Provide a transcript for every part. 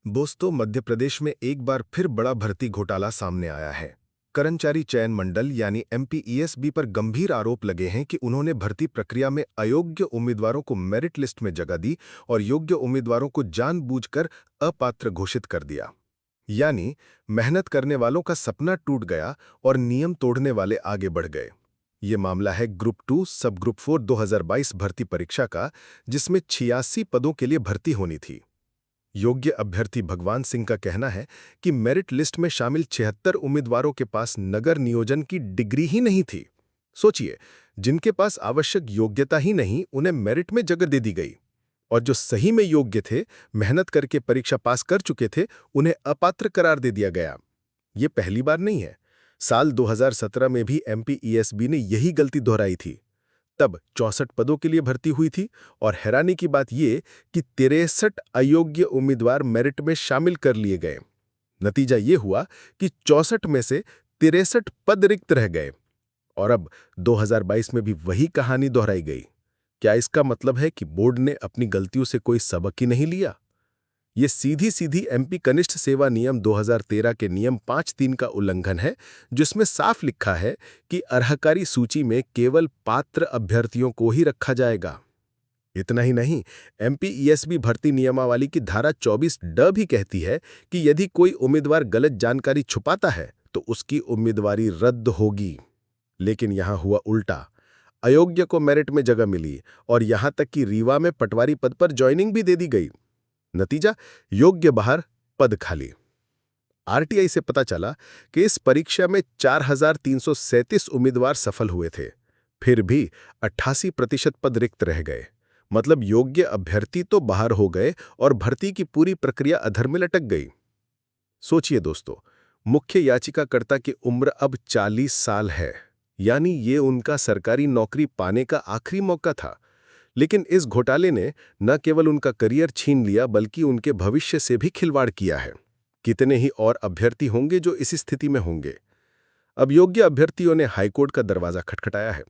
दोस्तों, मध्य प्रदेश में एक बार फिर बड़ा भर्ती घोटाला सामने आया है। कर्मचारी चयन मंडल यानी एमपीईएसबी पर गंभीर आरोप लगे हैं कि उन्होंने भर्ती प्रक्रिया में अयोग्य उम्मीदवारों को मेरिट लिस्ट में जगह दी और योग्य उम्मीदवारों को जानबूझकर अपात्र घोषित कर दिया। यानी मेहनत करने वालों का सपना टूट गया और नियम तोड़ने वाले आगे बढ़ गए। ये मामला है ग्रुप 2 सब ग्रुप 4 2022 भर्ती परीक्षा का, जिसमें 86 पदों के लिए भर्ती होनी थी। योग्य अभ्यर्थी भगवान सिंह का कहना है कि मेरिट लिस्ट में शामिल 76 उम्मीदवारों के पास नगर नियोजन की डिग्री ही नहीं थी। सोचिए, जिनके पास आवश्यक योग्यता ही नहीं, उन्हें मेरिट में जगह दे दी गई। और जो सही में योग्य थे, मेहनत करके परीक्षा पास कर चुके थे, उन्हें अपात्र करार दे दिया गया। ये पहली बार नहीं है। साल 2017 में भी एमपीईएसबी ने यही गलती दोहराई थी। तब 64 पदों के लिए भर्ती हुई थी और हैरानी की बात यह कि 63 अयोग्य उम्मीदवार मेरिट में शामिल कर लिए गए। नतीजा ये हुआ कि 64 में से 63 पद रिक्त रह गए। और अब 2022 में भी वही कहानी दोहराई गई। क्या इसका मतलब है कि बोर्ड ने अपनी गलतियों से कोई सबक ही नहीं लिया? ये सीधी सीधी एमपी कनिष्ठ सेवा नियम 2013 के नियम 5(3) का उल्लंघन है, जिसमें साफ लिखा है कि अर्हकारी सूची में केवल पात्र अभ्यर्थियों को ही रखा जाएगा। इतना ही नहीं, एमपीईएसबी भर्ती नियमावली की धारा 24(ड) भी कहती है कि यदि कोई उम्मीदवार गलत जानकारी छुपाता है तो उसकी उम्मीदवारी रद्द होगी। लेकिन यहां हुआ उल्टा। अयोग्य को मेरिट में जगह मिली और यहां तक कि रीवा में पटवारी पद पर ज्वाइनिंग भी दे दी गई। नतीजा, योग्य बाहर, पद खाली। आरटीआई से पता चला कि इस परीक्षा में 4,337 उम्मीदवार सफल हुए थे। फिर भी 88% पद रिक्त रह गए। मतलब योग्य अभ्यर्थी तो बाहर हो गए और भर्ती की पूरी प्रक्रिया अधर में लटक गई। सोचिए दोस्तों, मुख्य याचिकाकर्ता की उम्र अब 40 साल है, यानी ये उनका सरकारी नौकरी पाने का आखिरी मौका था। लेकिन इस घोटाले ने न केवल उनका करियर छीन लिया, बल्कि उनके भविष्य से भी खिलवाड़ किया है। कितने ही और अभ्यर्थी होंगे जो इस स्थिति में होंगे। अब योग्य अभ्यर्थियों ने हाईकोर्ट का दरवाजा खटखटाया है।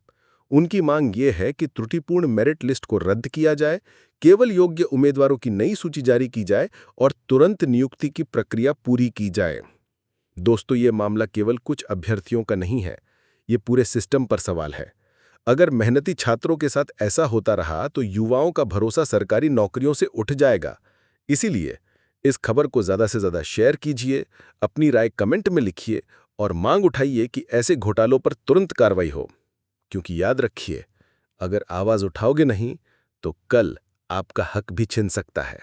उनकी मांग ये है कि त्रुटिपूर्ण मेरिट लिस्ट को रद्द किया जाए, केवल योग्य उम्मीदवारों की नई सूची जारी की जाए और तुरंत नियुक्ति की प्रक्रिया पूरी की जाए। दोस्तों, ये मामला केवल कुछ अभ्यर्थियों का नहीं है, ये पूरे सिस्टम पर सवाल है। अगर मेहनती छात्रों के साथ ऐसा होता रहा तो युवाओं का भरोसा सरकारी नौकरियों से उठ जाएगा। इसीलिए इस खबर को ज्यादा से ज्यादा शेयर कीजिए, अपनी राय कमेंट में लिखिए और मांग उठाइए कि ऐसे घोटालों पर तुरंत कार्रवाई हो। क्योंकि याद रखिए, अगर आवाज उठाओगे नहीं तो कल आपका हक भी छिन सकता है।